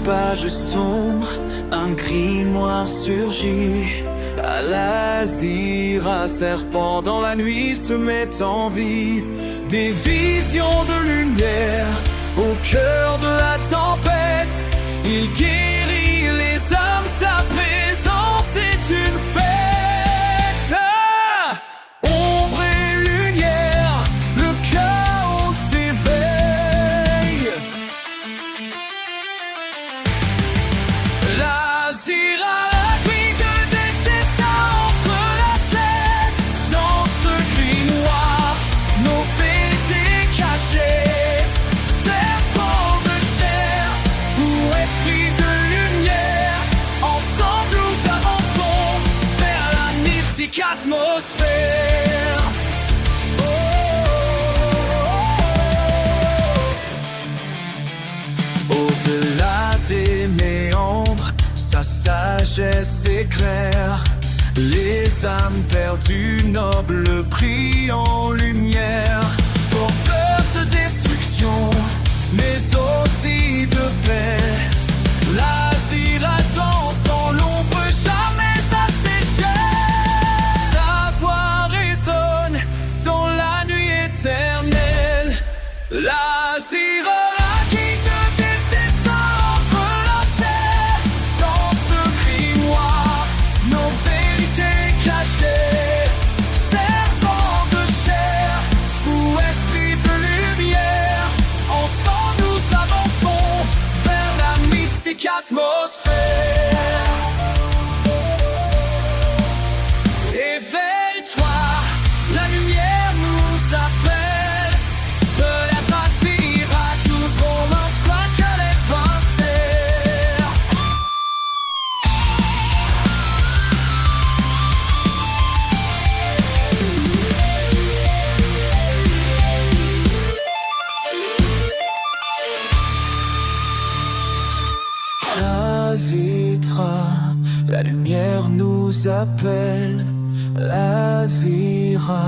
page sombre, un grimoire surgit. Al-Azira, serpent dans la nuit, se met en vie. Des visions de lumière au cœur de la tempête. Il guérit les âmes, sa présence est une fête. Ah, ombre et lumière, le chaos s'éveille. L'Azira, la nuit te déteste entrelacée. Dans ce gris noir, nos vérités cachées. Serpent de chair ou esprit de lumière, ensemble nous avançons vers la mystique atmosphère. Oh, oh, oh. Au-delà des méandres, sa sagesse éclaire. Les âmes perdues nobles brillent en lumière. Porteurs de destruction, mais aussi de paix. L'Azira danse dans l'ombre, jamais asséchée. Sa voix résonne dans la nuit éternelle. L'Azira qui te déteste entrelacée. Dans ce grimoire, nos vérités cachées. Serpent de chair ou esprit de lumière, ensemble nous avançons vers la mystique atmosphère. Éveille-toi, la lumière nous appelle. De la patrie à tout bon instant qu'elle est vincée. L'Azitra, la lumière nous appelle. L'Azira,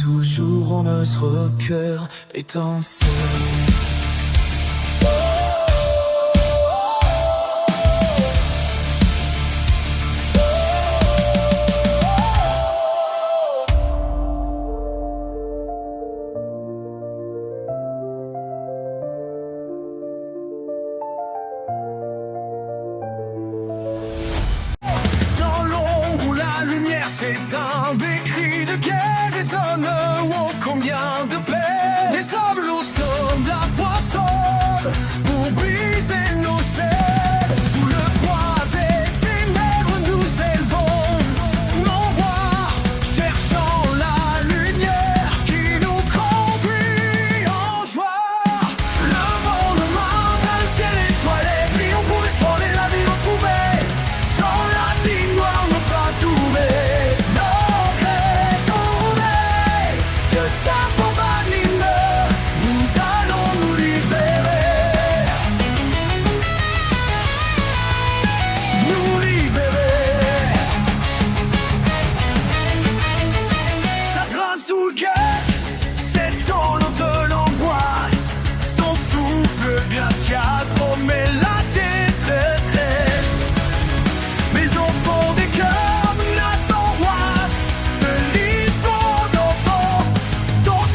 toujours en notre cœur étincelle. Dans l'ombre où la lumière s'éteint, des cris de guerre résonnent. Oh, combien de paix. Les hommes nous sommes, la voix sonne pour briser nos chaînes. Sous le poids des ténèbres nous élevons nos voix, cherchant la lumière qui nous conduit en joie. Levons nos mains vers le ciel étoilé, prions pour l'espoir et la vie retrouvée. Dans la nuit noire, notre adoré, notre étourné, de serpents venimeux, nous allons nous libérer. Nous libérer. Satan sous le guette, c'est dans l'eau de l'angoisse. Son souffle glacial promet la détresse. Mais au fond des cœurs, menace angoisse, de l'histoire nos vents. Donc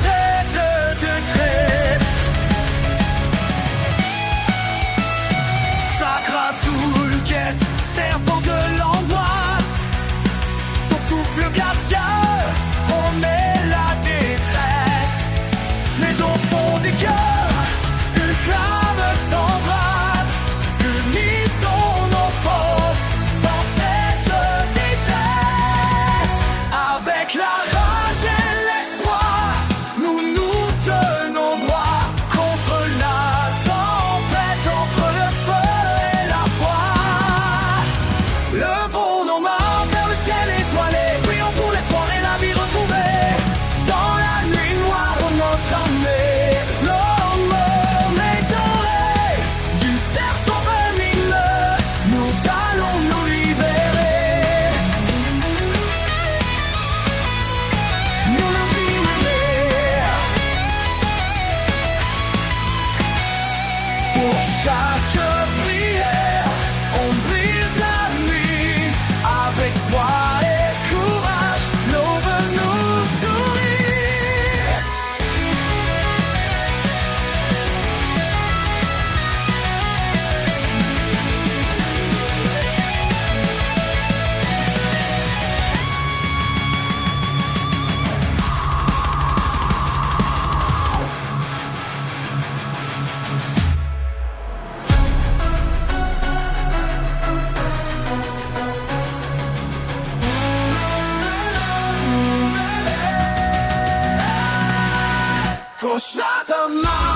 Approche ta main,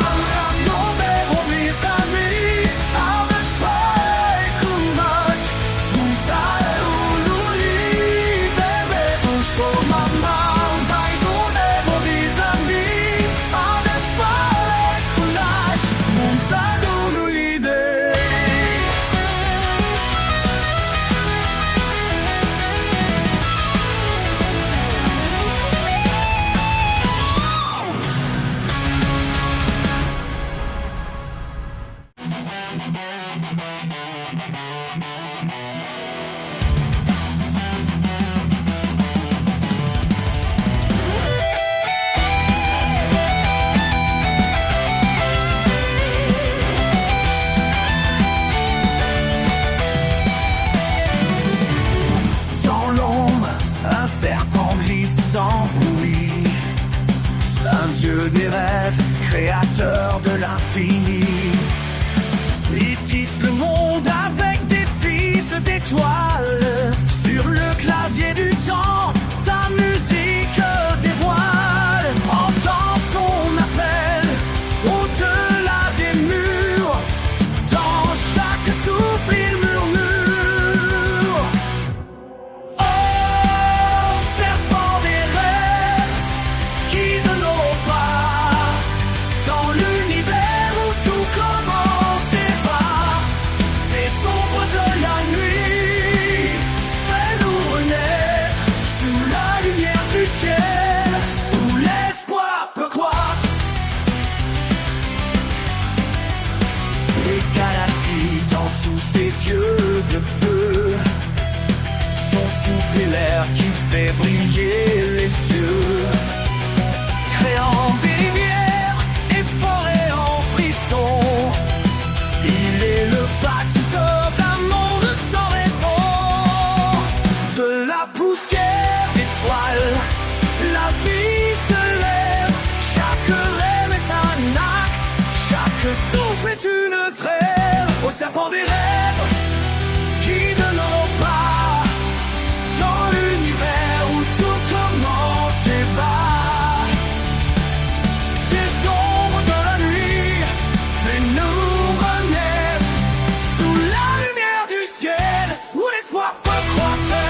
nos mes amis, avec foi et courage. Musal ululi, bébé, bouge pour maman. Vai nos mes amis, avec foi et courage. Musal ululi, dans l'ombre, un serpent glissant bruit. Un dieu des rêves, créateur de l'infini. Il tisse le monde avec des fils d'étoiles. Sur le clavier du temps, sa musique dévoile. Entends son appel au-delà des murs. Dans chaque souffle, il murmure. Oh, serpent des rêves, guide nos pas dans l'univers où tout commence et va. Des ombres de la nuit, fais-nous renaître sous la lumière du ciel où l'espoir peut croître. Les galaxies dansent sous ses yeux de feu. Son souffle est l'air qui fait briller les cieux, créant des rivières et forêts en frisson. Il est le bâtisseur d'un monde sans raison. De la poussière d'étoiles, la vie se lève. Chaque rêve est un acte, chaque souffle est une trêve. Au serpent des rêves, guide nos pas dans l'univers où tout commence et va. Des ombres de la nuit, fais-nous renaître sous la lumière du ciel où l'espoir peut croître.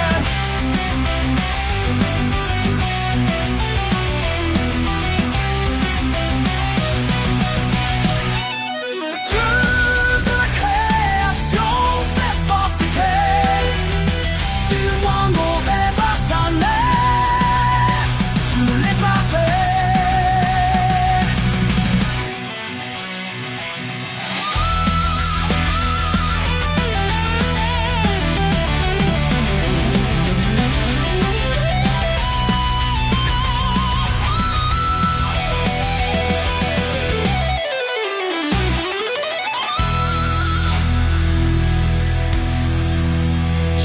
Dieu de la création, serpent secret, du moins mauvais bassanet, je l'ai pas fait.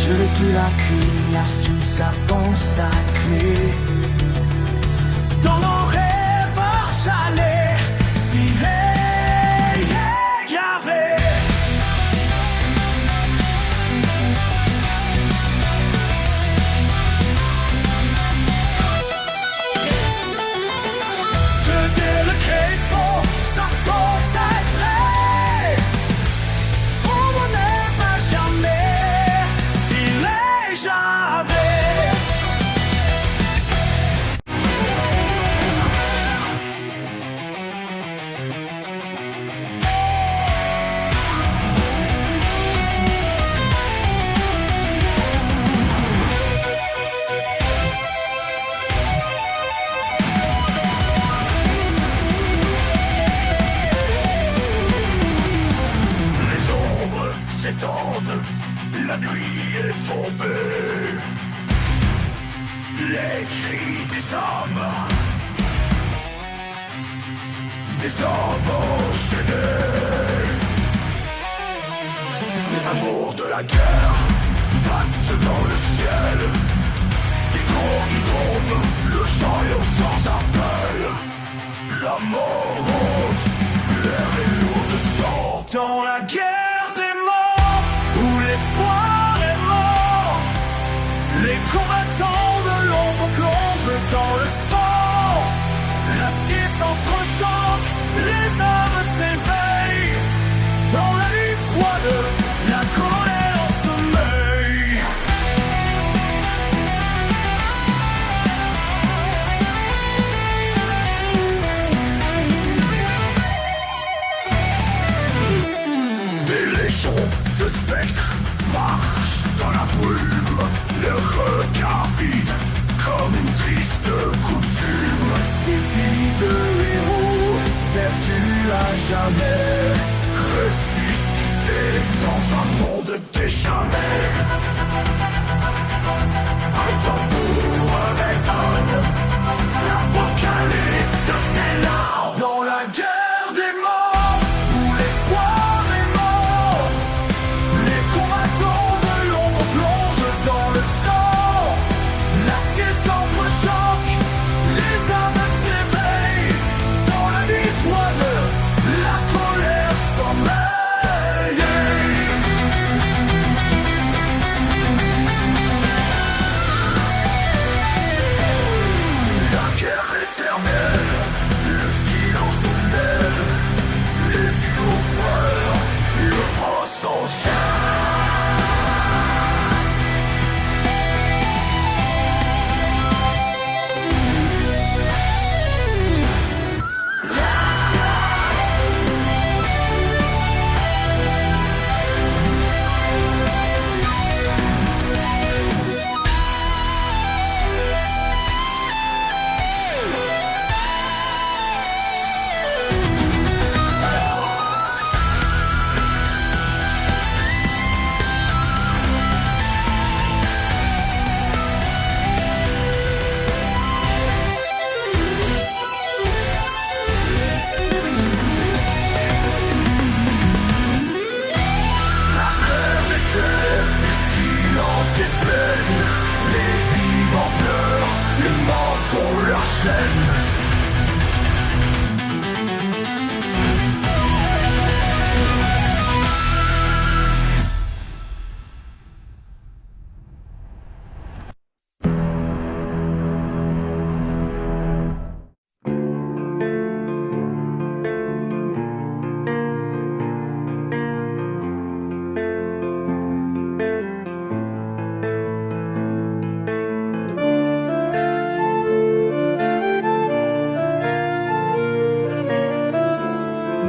Je n'ai plus la création, sa bon sacré. Dans nos rêves, j'allais s'y égarer. De délicato, sa bon sacré. Faut mon pas jamais s'il est j'avais. Les ombres s'étendent, la nuit est tombée. Les cris des hommes enchaînés. Les amours de la guerre battent dans le ciel. Des grands qui tombent, le chariot sans appel. La mort monte, l'air est lourd de sang. Dans la guerre des morts, où l'espoir est mort, les combattants de l'ombre plongent dans le sang. L'acier s'entrechampe. de héros perdus à jamais, ressuscités dans un monde décharné. Un tambour résonne, l'apocalypse c'est là. Dans la guerre des morts, où l'espoir est mort, les combattants de l'ombre plongent dans le sang. L'acier s'entrechoque, les âmes s'éveillent. Dans la nuit froide, la colère sommeille. La guerre éternelle, le silence mêle, les duos pleurent, le bras s'enchaîne.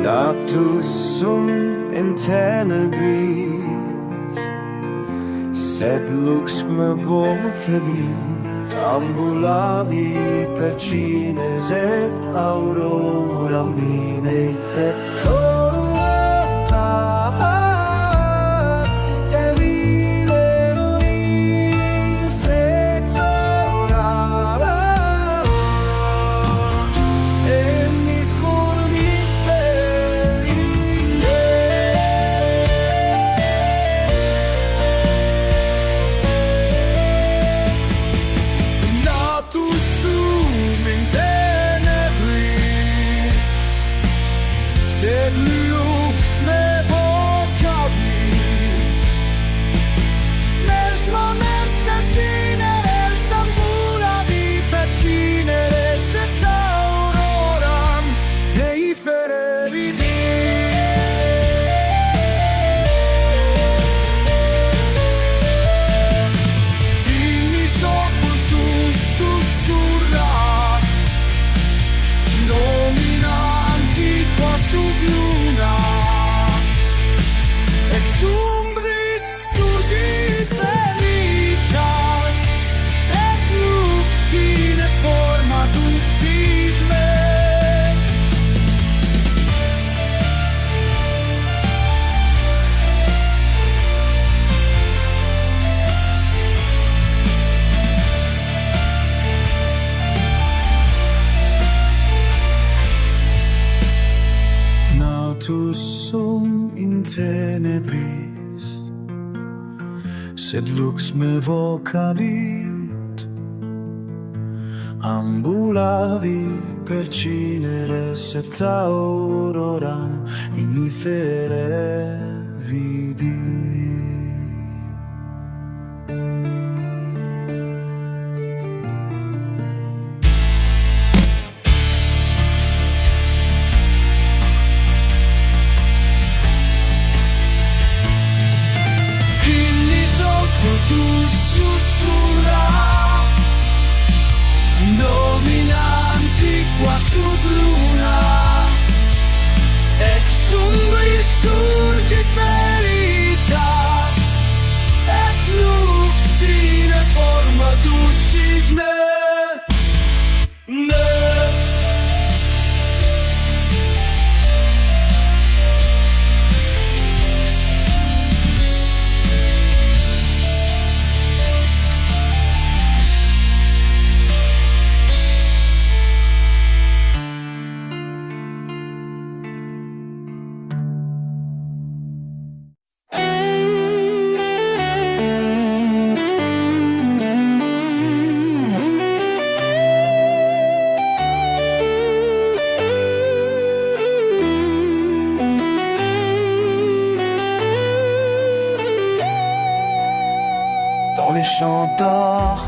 Nactus sum in tenebris, sed lux me vocavit, ambulavi per cines et auroram bine sed lux me vocavit, mes moments sentinere stambulavi per cinere set auroram deifere vidi. Ignis occultus sussurrat, dominanti qua sub luna, et sumbris surgit velitas, et lux in forma dulcis me. Nautus sum in tenebris, sed lux me vocavit, ambulavi per cinere set auroram inifere vidi. Dominanti qua sub luna, ex umbris surgit veritas, et lux in forma dulcis me. champ d'or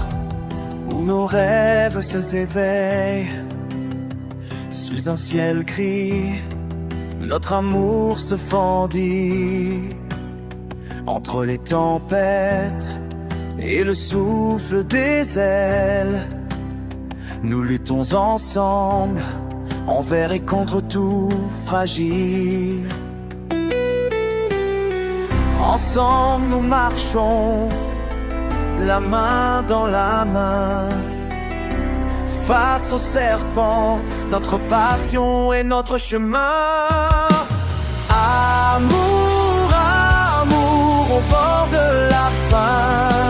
où nos rêves s'éveillent. Sous un ciel gris, notre amour se fendit. Entre les tempêtes et le souffle des ailes, nous luttons ensemble, envers et contre tout fragile. Ensemble nous marchons, la main dans la main, face au serpent, notre passion et notre chemin. Amour, amour au bord de la faim,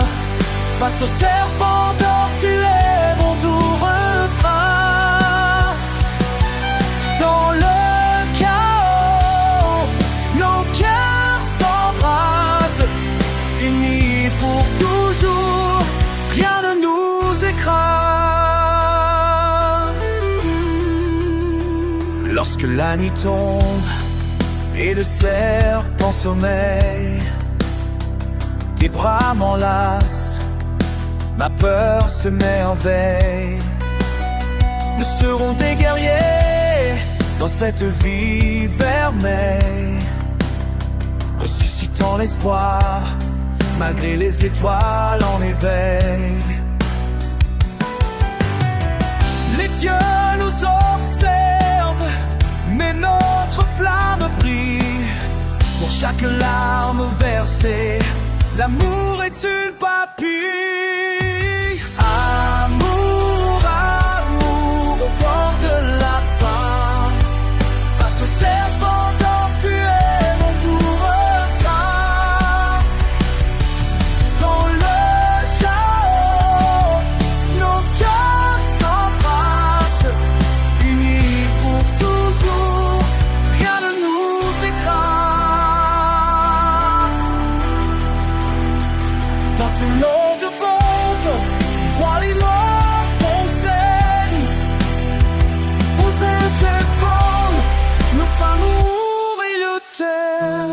face au serpent d'or, tu es mon doux refrain. Dans le chaos, nos cœurs s'embrassent, unis pour toujours, rien ne nous écrase. Lorsque la nuit tombe et le serpent sommeille, tes bras m'enlacent, ma peur se met en veille. Nous serons des guerriers dans cette vie vermeille, ressuscitant l'espoir malgré les étoiles en éveil. Les dieux nous observent, mais notre flamme brille. Pour chaque larme versée, l'amour est une papille. Amour, amour au bord de la faim, face au serpent d'or, tu es mon doux refrain. Dans le chaos, nos cœurs s'embrassent, unis pour toujours, rien ne nous écrase. Dans ce lot de bombes, toi les morts poncèdent, aux échecs nos femmes et le terre.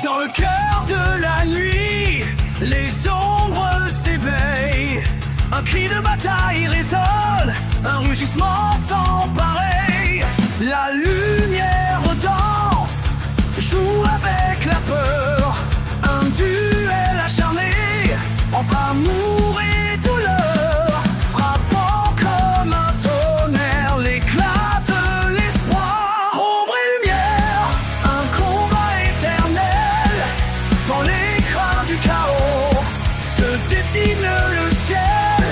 Dans le cœur de la nuit, les ombres s'éveillent. Un cri de bataille résonne, un rugissement sans pareil. La lumière danse, joue avec la peur. Un duel acharné entre amour et douleur, frappant comme un tonnerre l'éclat de l'espoir. Ombre et lumière, un combat éternel. Dans l'écran du chaos se dessine le ciel,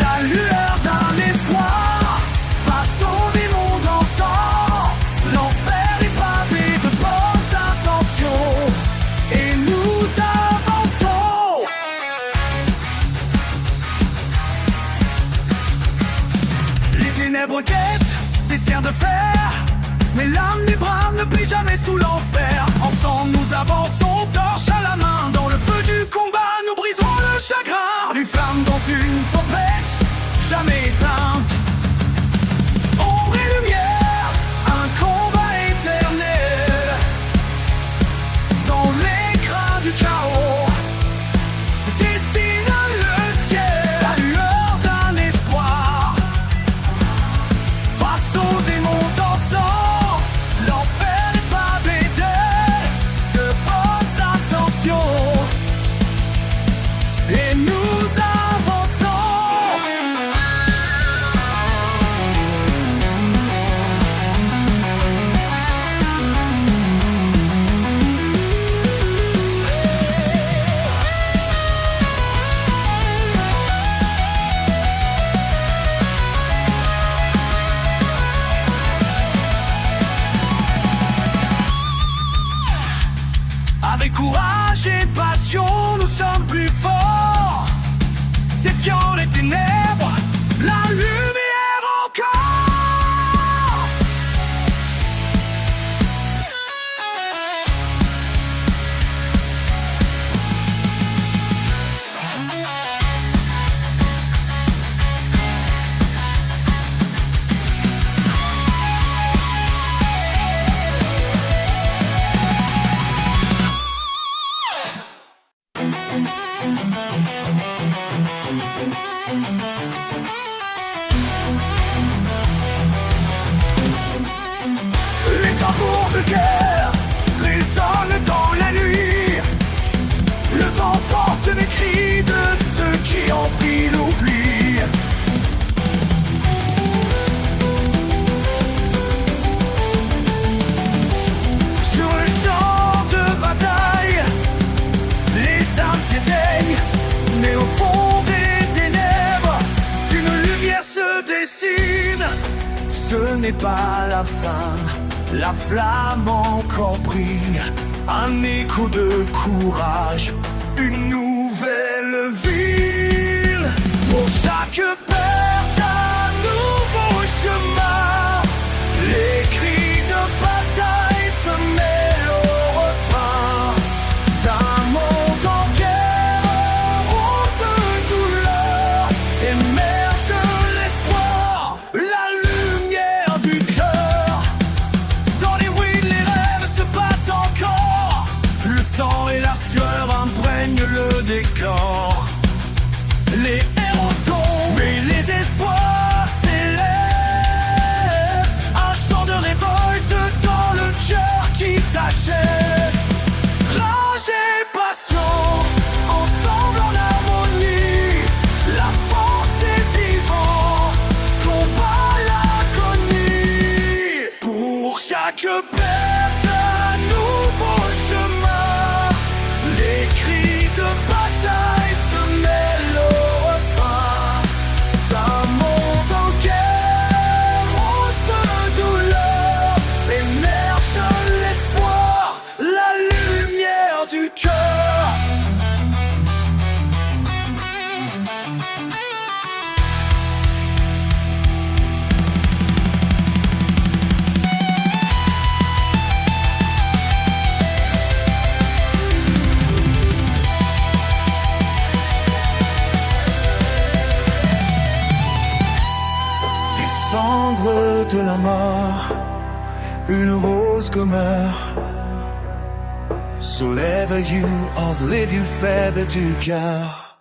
la lueur d'un espoir. Face au démon dansant, l'enfer est pavé de bonnes intentions, et nous avançons. Les ténèbres guettent des serres de fer, mais l'âme des braves ne plie jamais sous l'enfer. Ensemble nous avançons, torche à la main. Dans le feu du combat, nous briserons le chagrin. Une flamme dans une tempête, jamais éteinte. Ombre et lumière, un combat éternel. Dans l'écran du chaos, dessine le ciel, la lueur d'un espoir. Face au démon dansant, l'enfer est pavé de bonnes intentions, et nous avançons. vainquant les ténèbres, la lumière encore. Les tambours de guerre résonnent dans la nuit. Le vent porte les cris de ceux qui ont pris l'oubli. Sur le champ de bataille, les armes s'éteignent, mais au fond des ténèbres, une lumière se dessine. Ce n'est pas la fin, la flamme encore brille. Un écho de courage, une nouvelle ville. Pour chaque perte, un nouveau chemin. Les cris de bataille se mêlent au refrain d'un monde en guerre, rose de douleur. Émerge l'espoir, la lumière du cœur. Dans les ruines, les rêves se battent encore. Le sang et la sueur imprègnent le décor. Les héros tombent et les espoirs s'élèvent. Un chant de révolte dans le cœur qui s'achève. Rage et passion, ensemble en harmonie. La force des vivants, combat l'agonie. Pour chaque perte, un nouveau chemin. Les cris de bataille se mêlent au refrain d'un monde en guerre, rose de douleur. Émerge l'espoir, la lumière du cœur. Des cendres de la mort, une rose commeure soulève you of les du feather du cœur.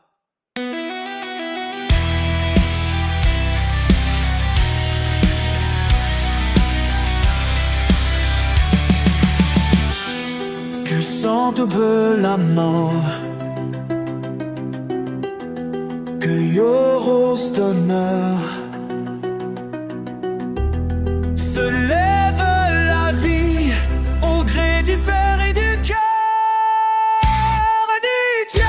Que sans double la mort, que your rose d'honneur. Se lève la vie au gré du fer et du cœur et du diable.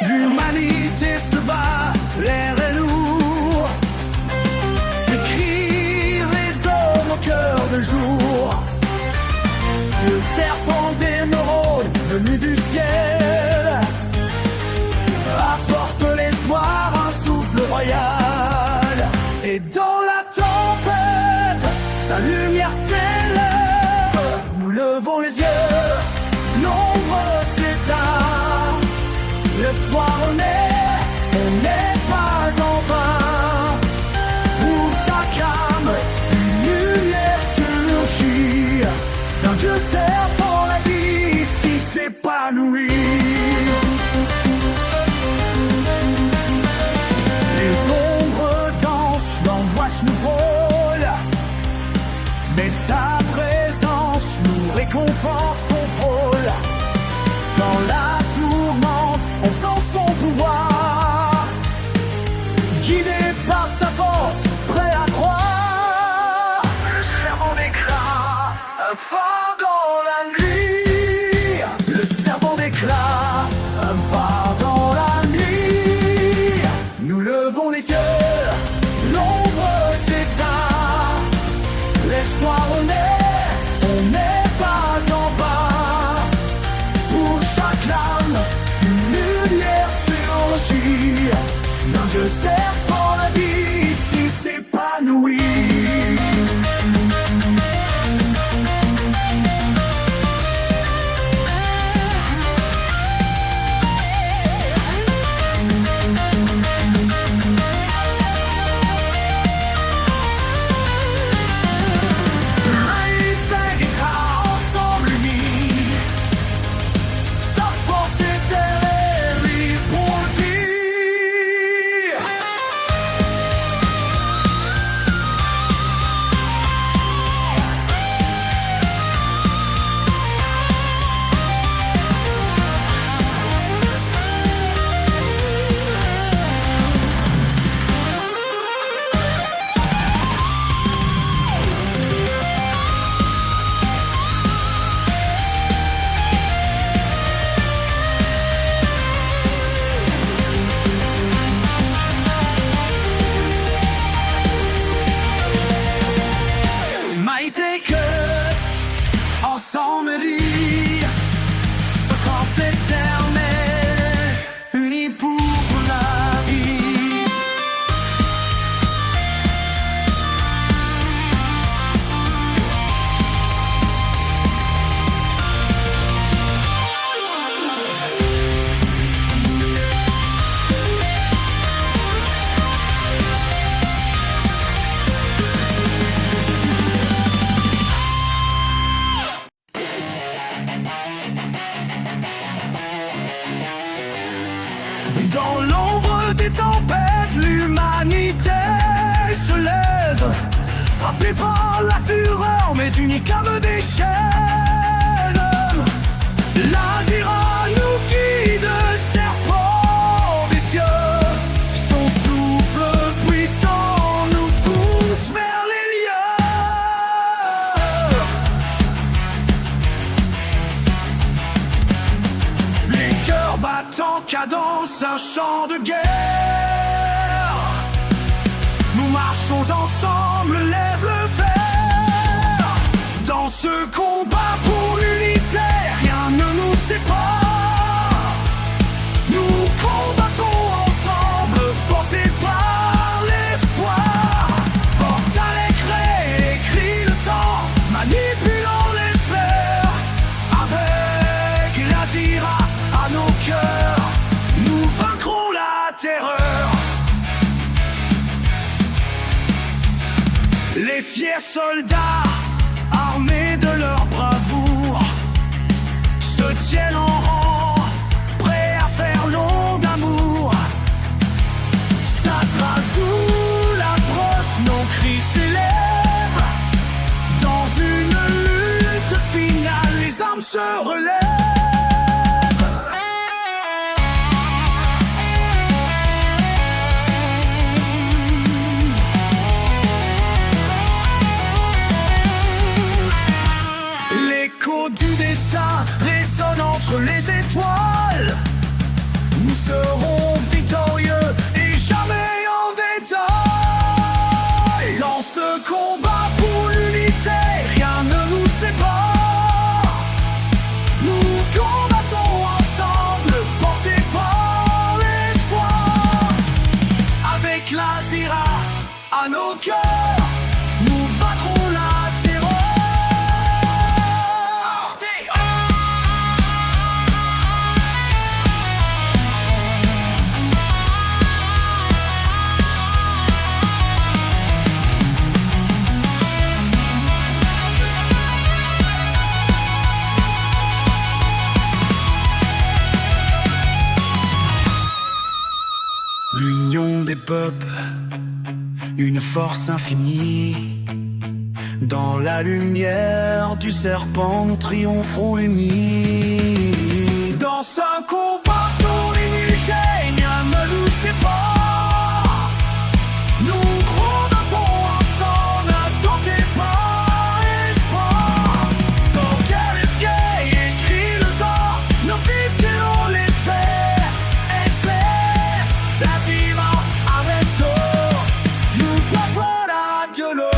L'humanité se bat, l'air est lourd. Écrire les hommes au cœur de jour. Le serpent d'émeraude venu du ciel apporte l'espoir, un souffle royal. Et dans la tempête, sa lumière s'élève. Nous levons les yeux, l'ombre s'éteint. L'espoir renaît, on n'est pas en vain. Pour chaque âme, une lumière surgit. D'un Dieu serpent, la vie ici s'épanouit. Des ombres frappés par la fureur, mais unis comme des chaînes. L'Azira nous guide, serpent des cieux. Son souffle puissant nous pousse vers les lieux. Les cœurs battent en cadence, un chant de guerre. Nous marchons ensemble, lève le fer. Dans ce combat pour l'unité, rien ne nous sépare. Nous combattons ensemble, portés par l'espoir. Forte à l'écrit, écrit le temps, manipulant les sphères. Avec l'Azira à nos cœurs, nous vaincrons la terreur. Les fiers soldats, armés de leur bravoure, se tiennent en rang, prêts à faire long d'amour. Satrazul approche, nos cris s'élèvent. Dans une lutte finale, les armes se relèvent. L'écho du destin résonne entre les étoiles. Nous serons victorieux et jamais en détail. Dans ce combat pour l'unité, rien ne nous sépare. Nous combattons ensemble, portés par l'espoir. Avec l'Azira à nos cœurs, nous vaincrons la terreur. L'union des peuples, une force infinie. Dans la lumière du serpent, nous triompherons unis. Dans un combat pour l'unité, rien ne nous sépare. Nous combattons ensemble, domptés par l'espoir. Sans quel escape, écrit le sang, nos victimes on l'espère. Et c'est l'Azira avec toi, nous pavons la de l'eau.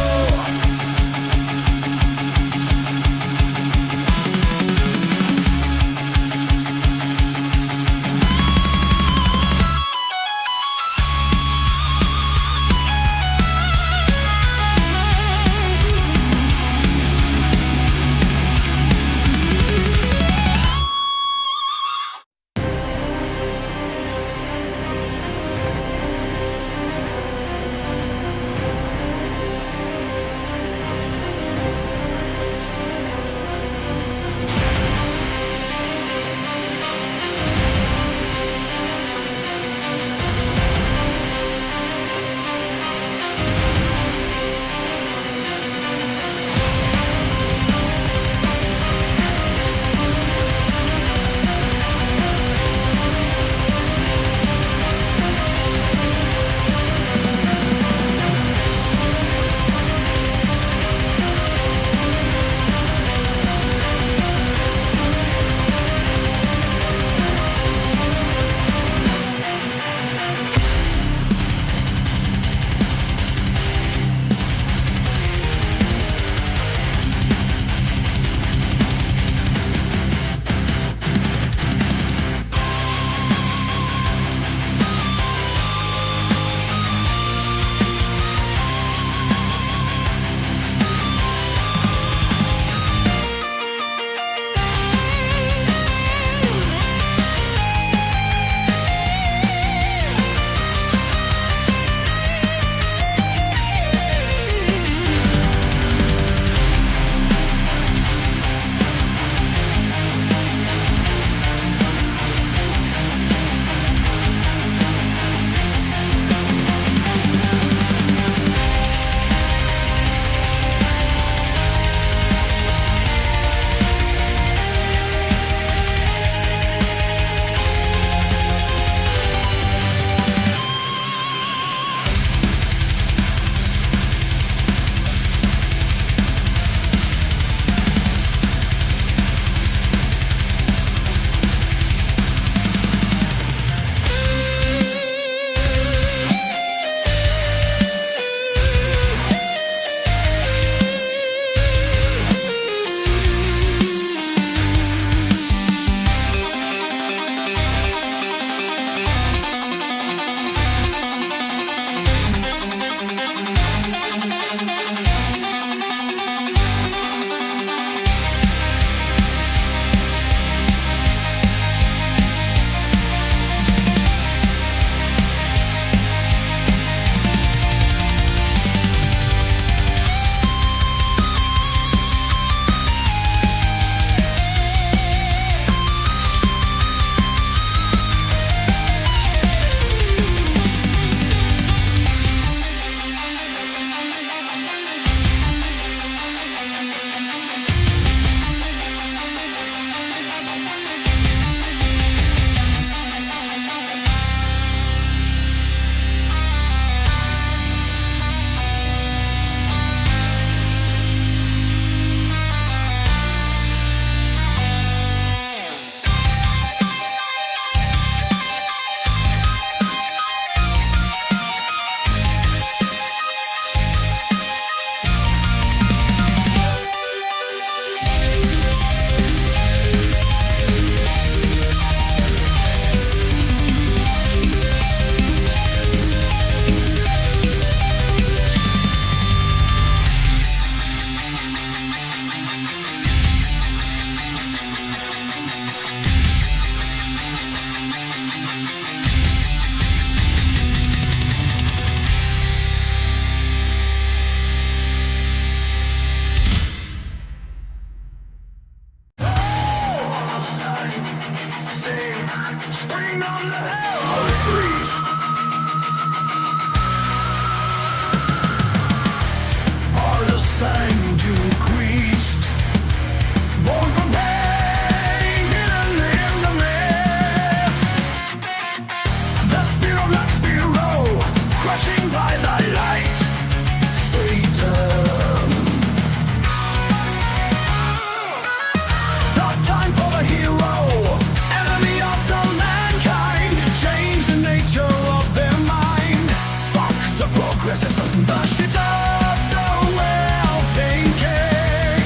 Chute up the well thinking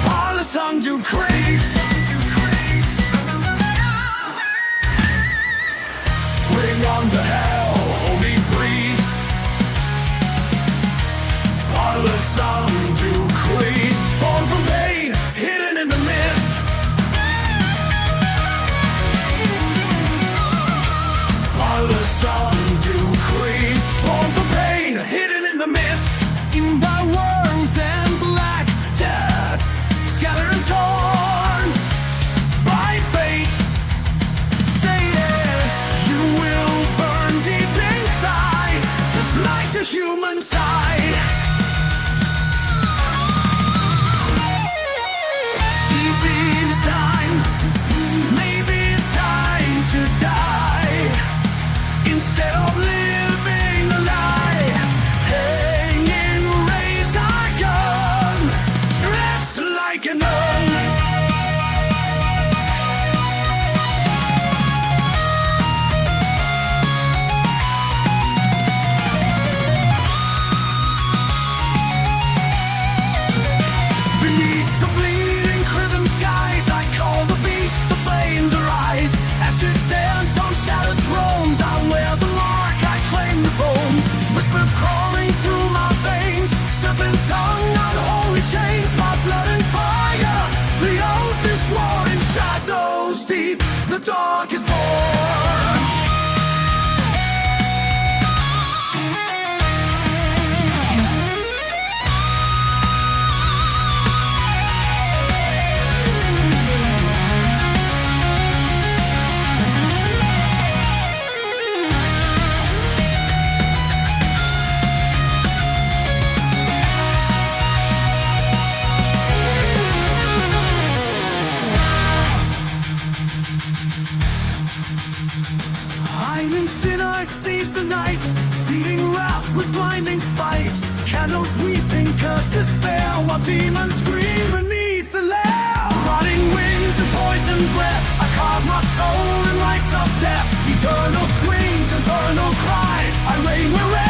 par le sang du Christ. Bring on the hell, holy priest. Par le sang du Christ. Born from pain, hidden in the mist. Par le sang du Christ. Born from pain, hidden in the mist. Eaten by worms and black death. Scattered and torn by fate. Say it, you will burn deep inside, just like the human side. Deep inside, maybe it's time to die instead of living a lie. Hanging razor gun, dressed like a nun. Beneath the bleeding crimson skies, I call the beast, the flames arise. Ashes dance on shattered thrones. I wear the mark, I claim the bones. Whispers crawling through my veins. Serpent tongue, unholy chains. My blood and fire. The oath is sworn in shadows deep. The dark is born. I'm in sin, I seize the night, feeding wrath with blinding spite. Candles weeping, curse despair, while demons scream beneath the lair. Rotting wings and poison breath, I carve my soul in rites of death. Eternal screams, infernal cries, I reign wherever